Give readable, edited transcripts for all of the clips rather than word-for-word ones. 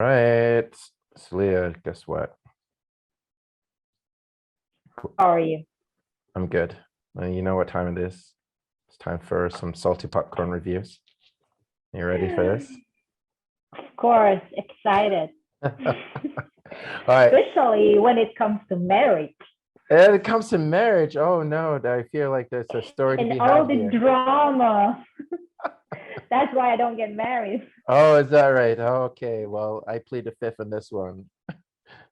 Right. Saliya, guess what? How are you? I'm good. And you know what time it is? It's time for some salty popcorn reviews. You ready for this? Of course, excited. All right. Especially when it comes to marriage And it comes to marriage. Oh no, I feel like there's a story to and be all had the here. drama. That's why I don't get married. Oh, is that right? Okay. Well, I plead the fifth on this one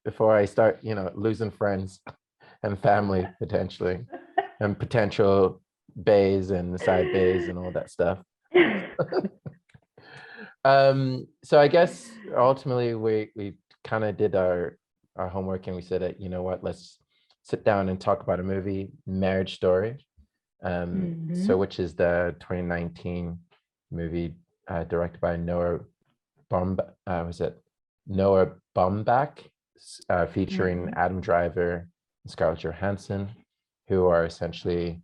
before I start, losing friends and family potentially, and potential bays and side bays and all that stuff. So I guess ultimately we kind of did our homework and we said that, you know what, let's sit down and talk about a movie, Marriage Story. So which is the 2019 movie directed by Noah Noah Baumbach, featuring Adam Driver and Scarlett Johansson, who are essentially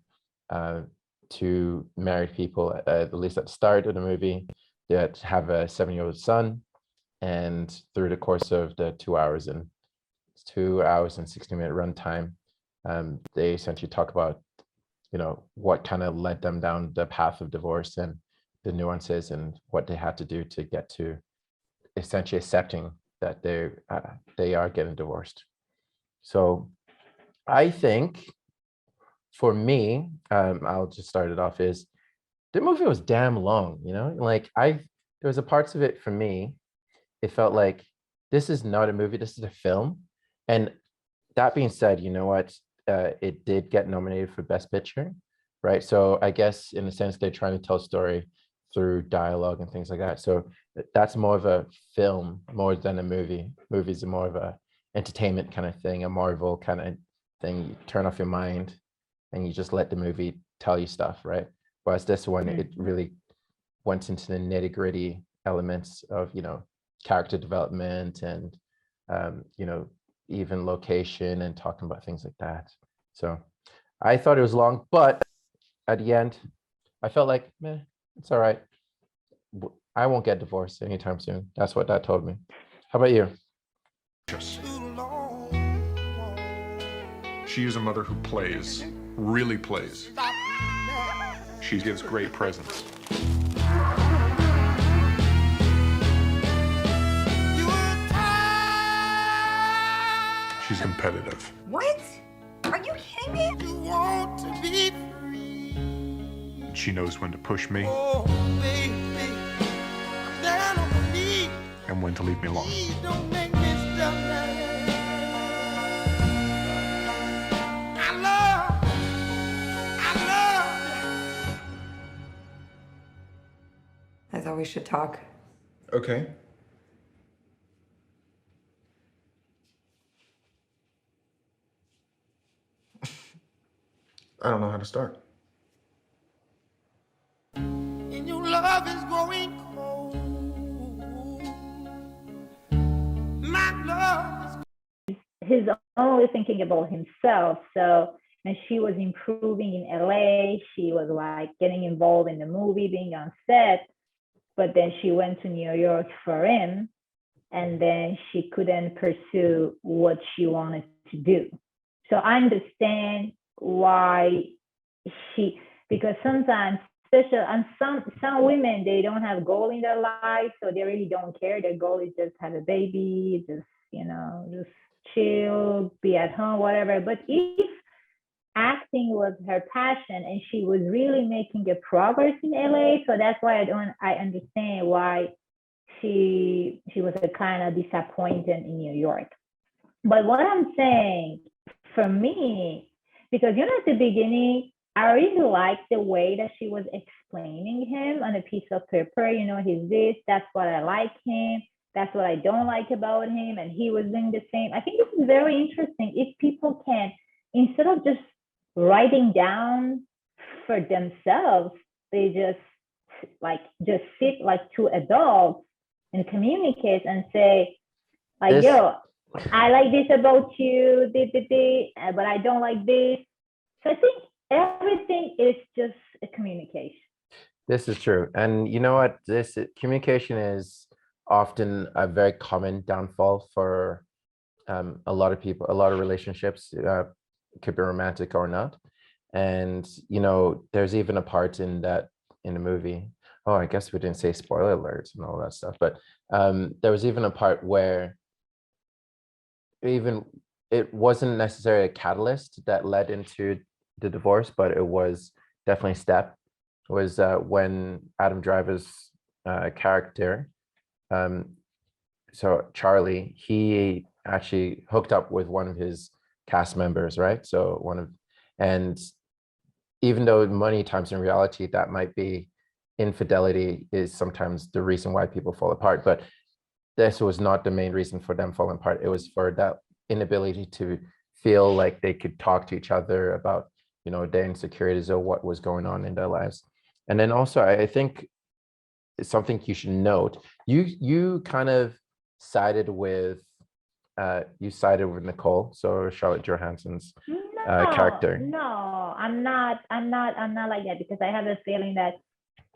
two married people, at least at the start of the movie, that have a 7-year-old son. And through the course of the 2 hours and 60-minute runtime, they essentially talk about, what kind of led them down the path of divorce and the nuances and what they had to do to get to essentially accepting that they are getting divorced. So I think for me, I'll just start it off, is the movie was damn long, like there was a parts of it for me, it felt like this is not a movie, this is a film. And that being said, you know what, it did get nominated for Best Picture, right? So I guess in a sense they're trying to tell a story through dialogue and things like that. So that's more of a film more than a movie. Movies are more of a entertainment kind of thing, a Marvel kind of thing. You turn off your mind and you just let the movie tell you stuff, right? Whereas this one, it really went into the nitty-gritty elements of, character development and, even location and talking about things like that. So I thought it was long, but at the end, I felt like, meh, it's all right. I won't get divorced anytime soon. That's what that told me. How about you? She is a mother who plays, really plays. She gives great presents. She's competitive. What? Are you kidding me? You want to be free. She knows when to push me. Oh, baby, down on my knees. And when to leave me alone. Please don't make me stop now. I thought we should talk. Okay. I don't know how to start. And your love is growing cold. My love is He's only thinking about himself. So, and she was improving in LA. She was like getting involved in the movie, being on set. But then she went to New York for him. And then she couldn't pursue what she wanted to do. So I understand why because sometimes, especially, and some women, they don't have goal in their life, so they really don't care. Their goal is just have a baby, just chill, be at home, whatever. But if acting was her passion and she was really making a progress in LA, so that's why I understand why she was a kind of disappointed in New York. But what I'm saying, for me, because at the beginning, I really liked the way that she was explaining him on a piece of paper. He's this, that's what I like him, that's what I don't like about him, and he was doing the same. I think this is very interesting. If people can, instead of just writing down for themselves, they just sit like two adults and communicate and say, yo, I like this about you, but I don't like this. So I think everything is just a communication. This is true. And you know what? Communication is often a very common downfall for a lot of people, a lot of relationships, could be romantic or not. And there's even a part in the movie. Oh, I guess we didn't say spoiler alerts and all that stuff, but there was even a part where even it wasn't necessarily a catalyst that led into the divorce, but it was definitely a step. It was when Adam Driver's character, so Charlie, he actually hooked up with one of his cast members, right? So and even though many times in reality that might be infidelity is sometimes the reason why people fall apart, but this was not the main reason for them falling apart. It was for that inability to feel like they could talk to each other about their insecurities or what was going on in their lives. And then also I think it's something you should note, you kind of sided with Nicole, so Scarlett Johansson's character. No, I'm not like that, because I have a feeling that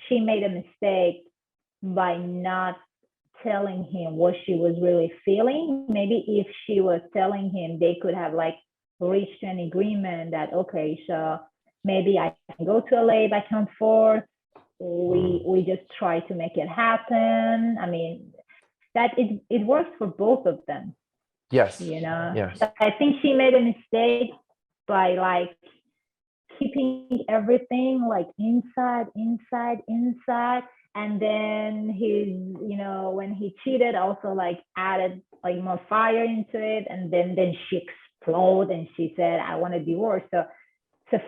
she made a mistake by not telling him what she was really feeling. Maybe if she was telling him, they could have like reached an agreement that, okay, so maybe I can go to LA back and forth. We just try to make it happen. I mean, that it works for both of them. Yes. Yes. So I think she made a mistake by like keeping everything like inside. And then when he cheated, also like added like more fire into it. And then she exploded and she said, I want a divorce. So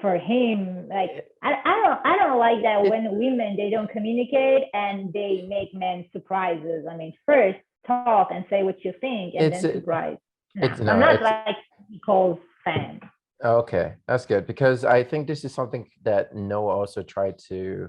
for him, like I don't like that when women, they don't communicate and they make men surprises. I mean, first talk and say what you think, and then surprise. I'm not like Nicole's fan. Okay, that's good, because I think this is something that Noah also tried to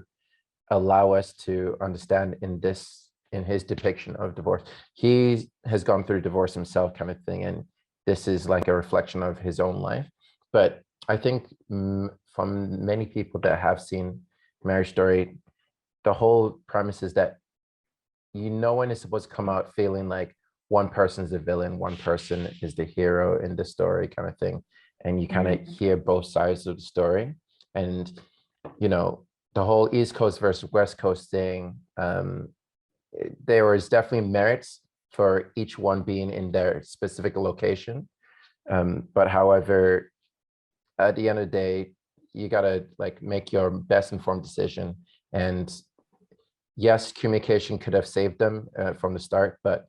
allow us to understand in his depiction of divorce. He has gone through divorce himself, kind of thing, and this is like a reflection of his own life. But I think from many people that have seen Marriage Story, the whole premise is that no one is supposed to come out feeling like one person's the villain, one person is the hero in the story, kind of thing. And you kind of hear both sides of the story. And the whole East Coast versus West Coast thing, there was definitely merits for each one being in their specific location. But however, at the end of the day, you gotta like make your best informed decision. And yes, communication could have saved them from the start, but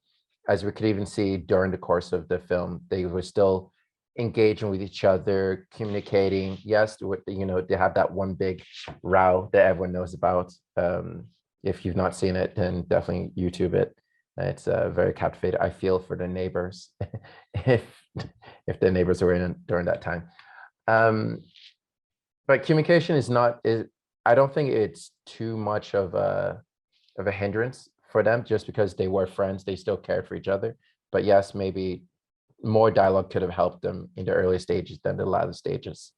as we could even see during the course of the film, they were still engaging with each other, communicating. Yes, they have that one big row that everyone knows about. If you've not seen it, then definitely YouTube it. It's very captivating. I feel for the neighbors if the neighbors were in during that time. But communication I don't think it's too much of a hindrance for them, just because they were friends, they still cared for each other. But yes, maybe more dialogue could have helped them in the early stages than the latter stages.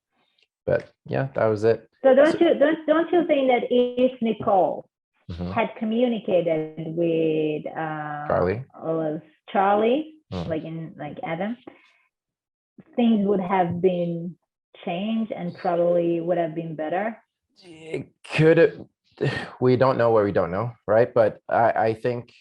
But yeah, that was it. So don't you think that if Nicole had communicated with Charlie, like Adam, things would have been changed and probably would have been better? It could. We don't know what we don't know, right? But I think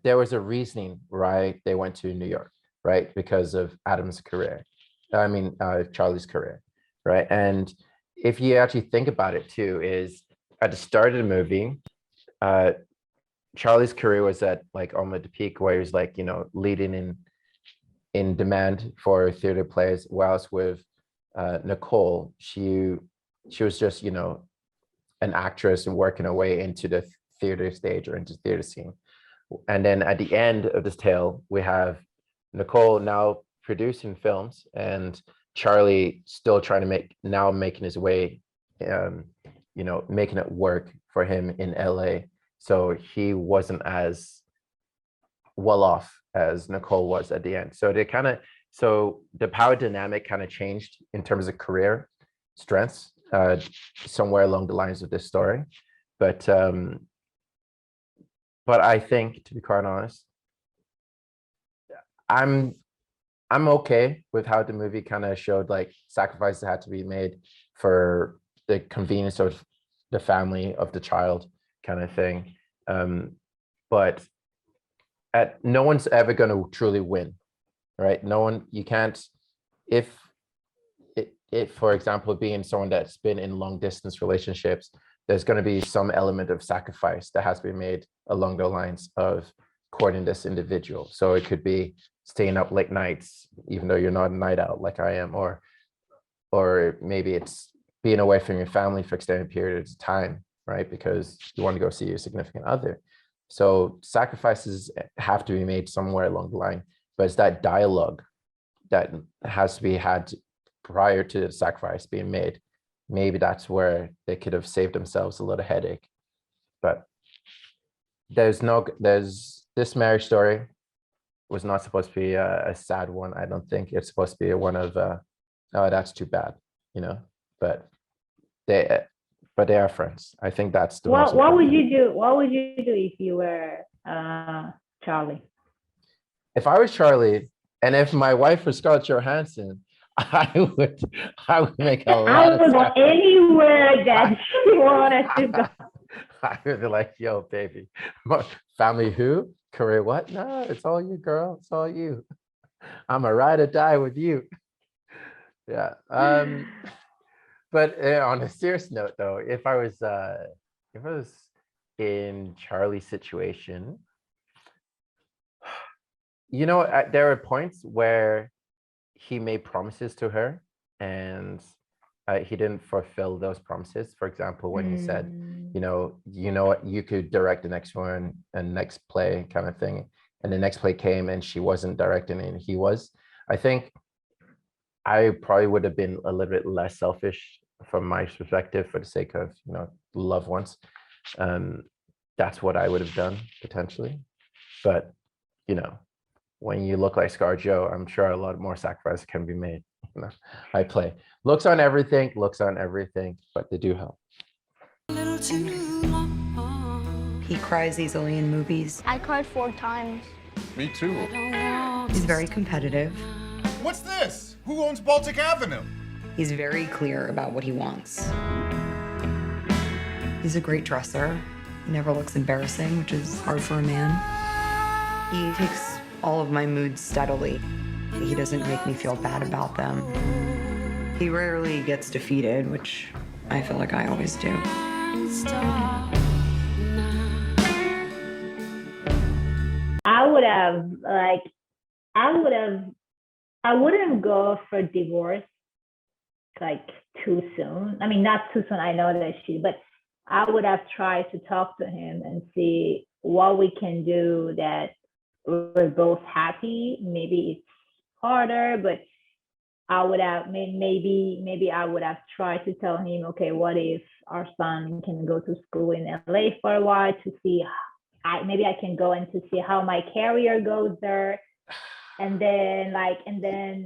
there was a reasoning, right? They went to New York, right? Because of Adam's career. Charlie's career, right? And if you actually think about it too, is at the start of the movie, Charlie's career was at like almost the peak, where he was like, leading in demand for theater plays, whilst with Nicole, she was just, an actress and working her way into the theater stage or into the theater scene. And then at the end of this tale, we have Nicole now producing films and Charlie still trying to making his way, making it work for him in LA. So he wasn't as well off as Nicole was at the end. So the power dynamic kind of changed in terms of career strengths somewhere along the lines of this story. But but I think, to be quite honest, I'm okay with how the movie kind of showed like sacrifices had to be made for the convenience of the family of the child kind of thing. But no one's ever going to truly win, right? No one, you can't, if for example, being someone that's been in long distance relationships, there's going to be some element of sacrifice that has been made along the lines of courting this individual. So it could be staying up late nights, even though you're not a night out like I am, or maybe it's being away from your family for extended periods of time, right? Because you want to go see your significant other. So sacrifices have to be made somewhere along the line, but it's that dialogue that has to be had prior to the sacrifice being made. Maybe that's where they could have saved themselves a little headache. But this marriage story was not supposed to be a sad one. I don't think it's supposed to be one of oh, that's too bad, but they are friends. I think that's the most What would important. you do? What would you do if you were Charlie? If I was Charlie, and if my wife was Scarlett Johansson, I would make a lot I of would go sacrifices. anywhere that she wanted to go. I would be like, yo, baby, family who? Career what? No, it's all you, girl. It's all you. I'm a ride or die with you. Yeah. But on a serious note, though, if I was in Charlie's situation, there are points where he made promises to her and he didn't fulfill those promises. For example, when he said, what, you could direct the next one and next play kind of thing. And the next play came and she wasn't directing and he was. I think I probably would have been a little bit less selfish from my perspective for the sake of, loved ones. That's what I would have done potentially. But, when you look like ScarJo, I'm sure a lot more sacrifice can be made. I play looks on everything, but they do help. He cries easily in movies. I cried 4 times. Me too. He's very competitive. What's this? Who owns Baltic Avenue? He's very clear about what he wants. He's a great dresser. He never looks embarrassing, which is hard for a man. He takes all of my moods steadily. He doesn't make me feel bad about them. He rarely gets defeated, which I feel like I always do. I wouldn't go for divorce like too soon. I mean, not too soon. I know that but I would have tried to talk to him and see what we can do that we're both happy. Maybe it's harder, but I would have maybe I would have tried to tell him, okay, what if our son can go to school in LA for a while to see, maybe I can go and to see how my career goes there, and then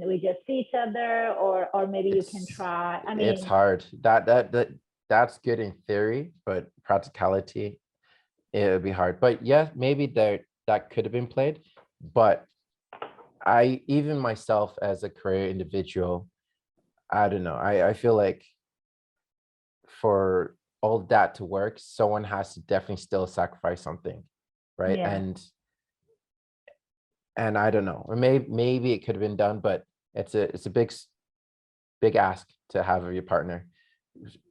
we just see each other, or maybe you can try. I mean, it's hard. That's good in theory, but practicality, it would be hard. But yeah, maybe that could have been played, but even myself as a career individual, I don't know. I feel like for all that to work, someone has to definitely still sacrifice something, right? Yeah. And I don't know, or maybe it could have been done, but it's a big ask to have of your partner,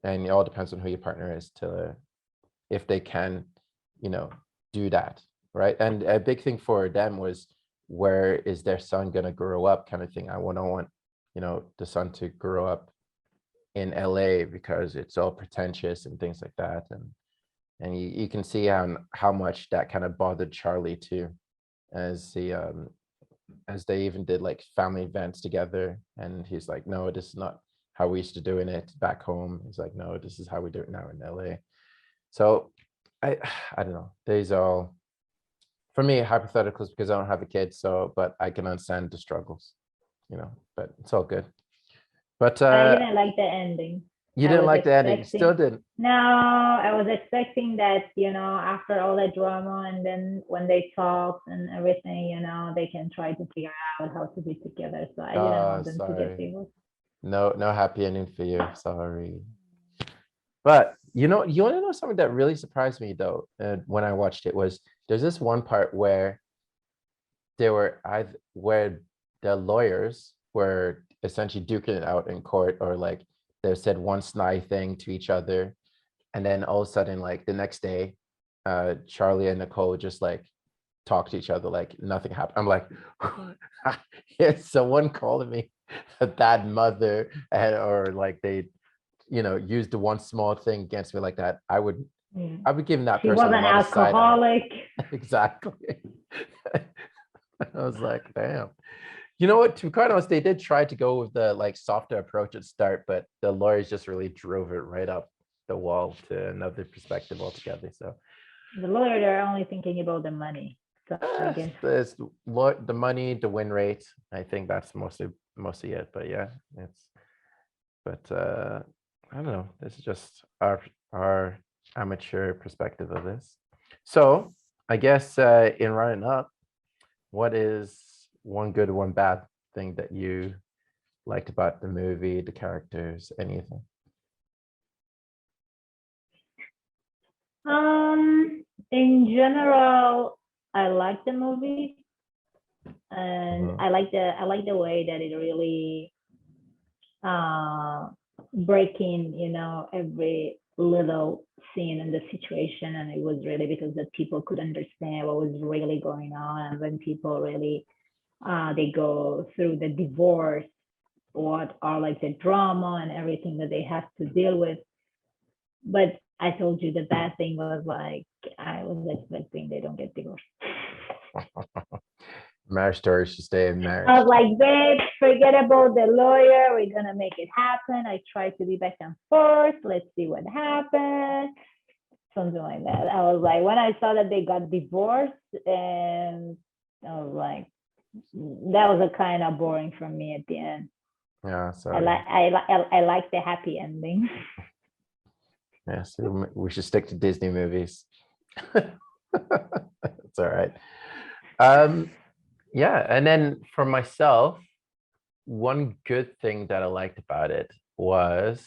and it all depends on who your partner is if they can, do that, right? And a big thing for them was, where is their son going to grow up kind of thing. I don't want the son to grow up in LA because it's all pretentious and things like that, and you can see how much that kind of bothered Charlie too, as they even did like family events together, and he's like, no, this is not how we used to doing it back home. He's like, no, this is how we do it now in LA. So I don't know, these all for me hypotheticals because I don't have a kid, but I can understand the struggles, but it's all good. But I didn't like the ending. You I didn't was like the ending. You still expecting. didn't. No, I was expecting that, after all that drama and then when they talk and everything, they can try to figure out how to be together. So I didn't Oh, want them to get sorry. divorced. No, no happy ending for you. Sorry. But you want to know something that really surprised me though, when I watched it was there's this one part where where the lawyers were essentially duking it out in court, or like they said one snide thing to each other, and then all of a sudden, like the next day, Charlie and Nicole just like talk to each other like nothing happened. I'm like, yeah, someone called me a bad mother, or like they, used the one small thing against me like that. I would give that She was person a an lot of side eye. alcoholic. Exactly. I was like, damn. You know what? To be quite honest, they did try to go with the like softer approach at start, but the lawyers just really drove it right up the wall to another perspective altogether. So The lawyer, they're only thinking about the money. So I guess. there's the money, the win rate. I think that's mostly it. But yeah, I don't know. This is just our amateur perspective of this. So I guess in running up, what is one good, one bad thing that you liked about the movie, the characters, anything? In general, I like the movie, and I like the way that it really breaking, every little scene in the situation, and it was really because that people could understand what was really going on, and when people really they go through the divorce, what are like the drama and everything that they have to deal with. But I told you the bad thing was like I was expecting they don't get divorced. Marriage story should stay in marriage. I was like, babe, forget about the lawyer. We're gonna make it happen. I tried to be back and forth. Let's see what happens. Something like that. I was like, when I saw that they got divorced, and I was like, that was a kind of boring for me at the end. Yeah, I sorry. like the happy ending. Yeah, so we should stick to Disney movies. It's all right. Yeah, and then for myself, one good thing that I liked about it was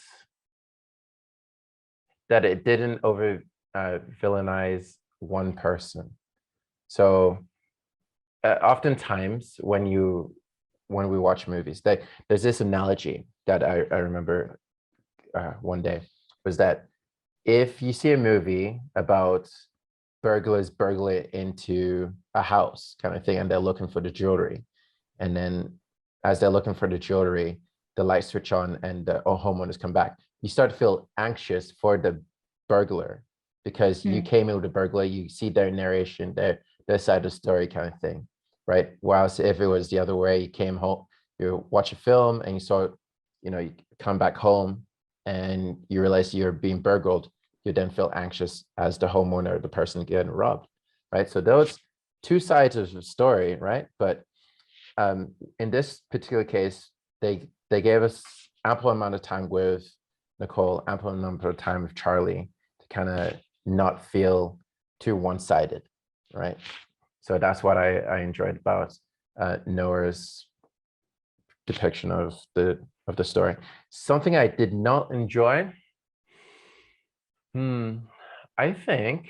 that it didn't over villainize one person. So oftentimes when we watch movies, there's this analogy that I remember one day, was that if you see a movie about burglars burglar into a house kind of thing, and they're looking for the jewelry, and then as they're looking for the jewelry, the lights switch on and the homeowners come back, you start to feel anxious for the burglar because you came in with a burglar, you see their narration, their side of the story kind of thing, right? Whilst if it was the other way, you came home, you watch a film and you saw, you come back home and you realize you're being burgled, you then feel anxious as the homeowner, the person getting robbed, right? So those two sides of the story, right? But in this particular case, they gave us ample amount of time with Nicole, ample number of time with Charlie to kind of not feel too one-sided, right? So that's what I enjoyed about Noah's depiction of the story. Something I did not enjoy, I think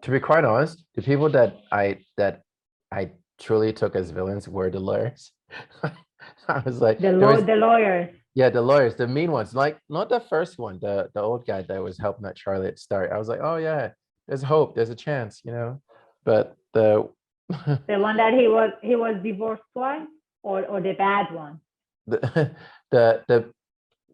to be quite honest, the people that I truly took as villains were the lawyers. I was like the lawyers. Yeah, the lawyers, the mean ones, like not the first one, the old guy that was helping out Charlie at the start. I was like, oh yeah, there's hope, there's a chance, But the one that he was divorced twice, or the bad one.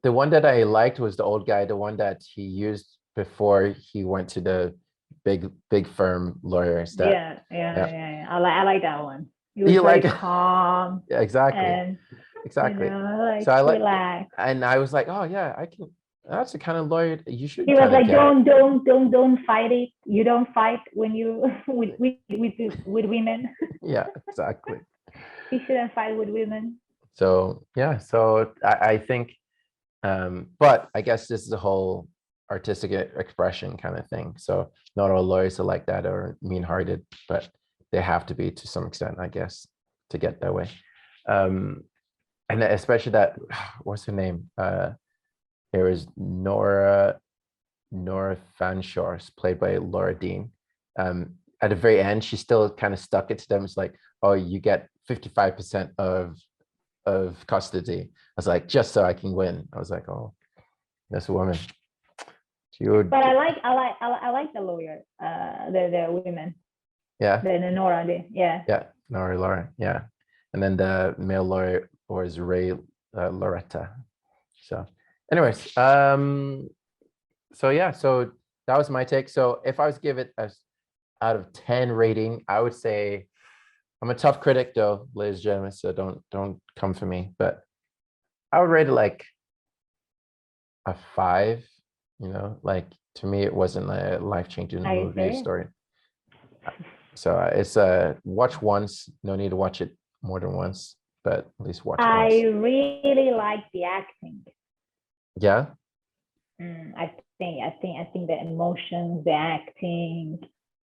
The one that I liked was the old guy, the one that he used before he went to the big firm lawyer instead. Yeah. I like that one. He was You very like it? calm. Yeah, exactly. And, Exactly. like, So I like, relax. and I was like, oh yeah, I can. That's the kind of lawyer you should. He was like, get. don't fight it. You don't fight when you with women. Yeah, exactly. He shouldn't fight with women. So yeah, so I think, but I guess this is a whole artistic expression kind of thing. So not all lawyers are like that or mean-hearted, but they have to be to some extent, I guess, to get that way. And especially that, what's her name? It was Nora Fanshores, played by Laura Dean. At the very end, she still kind of stuck it to them. It's like, oh, you get 55% of custody. I was like, just so I can win. I was like, oh, that's a woman. But I like the lawyer, the women. Yeah. The Nora, yeah. Yeah, Nora Laura, yeah. And then the male lawyer was Ray Loretta. So anyways, so yeah, so that was my take. So if I was to give it a out of 10 rating, I would say, I'm a tough critic though, ladies and gentlemen, so don't come for me, but I would rate it like a 5, you know, like to me, it wasn't a life-changing movie story. So it's watch once, no need to watch it more than once, but at least watch it once. I really like the acting. Yeah. I think the emotions, the acting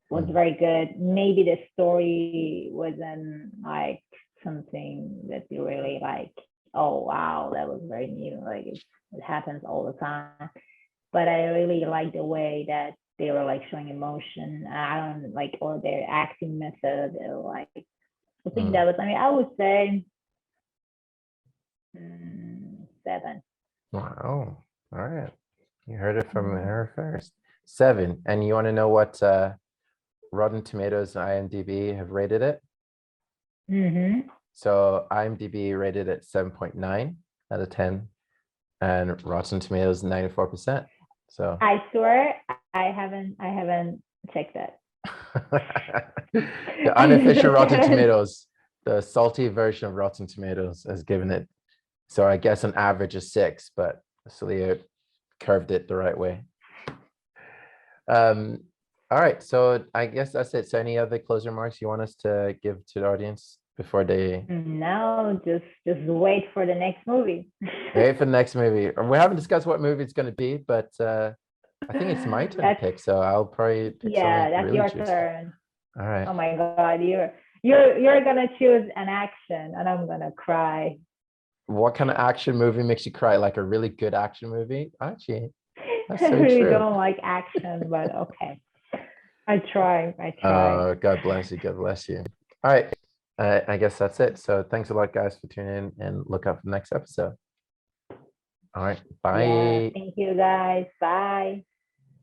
was very good. Maybe the story wasn't like something that you really like, oh wow, that was very new. Like it happens all the time. But I really like the way that they were like showing emotion. I don't like, or their acting method. Like I think that was, I mean, I would say 7. Wow. All right. You heard it from her first. 7. And you want to know what Rotten Tomatoes and IMDb have rated it? So IMDb rated it 7.9 out of 10, and Rotten Tomatoes 94%. So I swear I haven't checked that. The unofficial Rotten Tomatoes, the salty version of Rotten Tomatoes, has given it. So I guess an average is 6, but Saliya curved it the right way. All right, so I guess that's it. So any other closing remarks you want us to give to the audience before they? No, just wait for the next movie. Wait for the next movie. We haven't discussed what movie it's going to be, but I think it's my turn to pick. So I'll probably pick something that's really your juicy. turn. All right. Oh my God, you're gonna choose an action, and I'm gonna cry. What kind of action movie makes you cry? Like a really good action movie? Actually, that's I so really true. don't like action, but okay. I try. Oh, God bless you. God bless you. All right. I guess that's it. So thanks a lot, guys, for tuning in, and look out for the next episode. All right. Bye. Yeah, thank you guys. Bye.